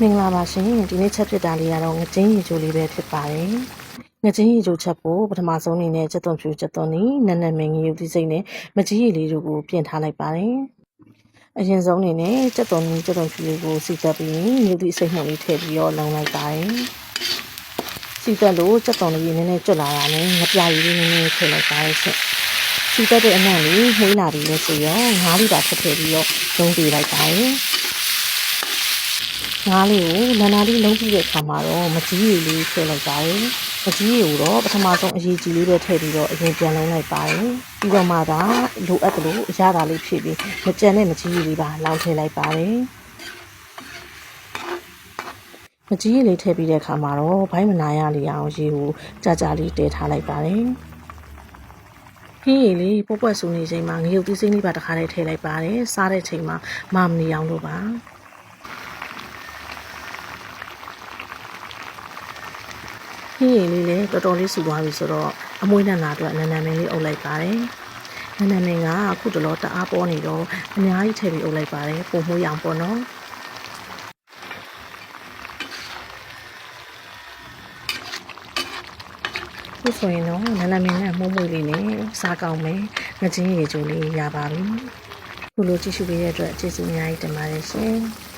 မင်္ဂလာပါရှင်ဒီနေ့ချက်ဖြစ်တာလေးကတော့ငကျင်းရီချိုလေးပဲဖြစ်ပါတယ်ငကျင်းရီချိုချက်ဖို့ပထမဆုံးအနေနဲ့ချက်သွန်ဖြူချက်သွန်နီနက်နက်မင်းငရုတ်သီးစိမ့်နဲ့မကြီးရည်လေးတို့ကိုပြင်ထားလိုက်ပါတယ်အရင်ဆုံးအနေနဲ့ချက်သွန်နီချက်သွန်ဖြူလေးကိုစီတက်ပြီးငရုတ်သီးစိမ့်မှုလေးထည့်ပြီးတော့လုံလိုက်ပါတယ်စီတက်လို့ချက်သွန်လေးနည်းနည်းကျွတ်လာတာနဲ့ငပြားရည်လေးနည်းနည်းထည့်လိုက်ပါတယ်ချက်စီတက်တဲ့အနံ့လေးနှေးလာပြီးလို့ဆိုရော9လီတာထည့်ပြီးတော့လုံးပေးလိုက်ပါတယ်ငါးလေးကိုလန်နာလေးလုံးပြီးတဲ့အခါမှာတော့မကြီးရည်လေးထည့်လိုက်ပါတယ်။မကြီးရည်ကိုတော့ပထမဆုံးအရေးကြီးလေးပဲထည့်ပြီးတော့အရင်ပြန်လုံးလိုက်ပါတယ်။ပြီးတော့မှသာလိုအပ်တယ်လို့အရသာလေးဖြည့်ပြီးမကြံတဲ့မကြီးရည်လေးပါလောင်းထည့်လိုက်ပါတယ်။မကြီးရည်လေးထည့်ပြီးတဲ့အခါမှာတော့ဘိုင်းမနာရလေးအောင်ရေကိုကြာကြာလေးတည်ထားလိုက်ပါတယ်။ခင်းရည်လေးပွက်ပွက်ဆူနေချိန်မှာငရုတ်သီးစိမ့်လေးပါတစ်ခါလေးထည့်လိုက်ပါတယ်။စားတဲ့ချိန်မှာမမနေအောင်လို့ပါ။ခင်းရည်လေးလည်းတော်တော်လေးဆူသွားပြီဆိုတော့အမွှေးနံနာအတွက်နန်းနန်းမင်းလေးအုပ်လိုက်ပါတယ်။နန်းနန်းမင်းကအခုတလောတအားပေါ်နေတော့အများကြီးထည့်ပြီးအုပ်လိုက်ပါတယ်။ပုံမှုရအောင်ပေါ့နော်။ခုဆိုရင်တော့နန်းနန်းမင်းနဲ့မှုန့်မွေးလေးနဲ့စားကောင်းမယ်။ငကျင်းရည်ချိုလေးရပါပြီ။ခုလိုကြည့်ရှုပေးတဲ့အတွက်ကျေးဇူးအများကြီးတင်ပါတယ်ရှင်။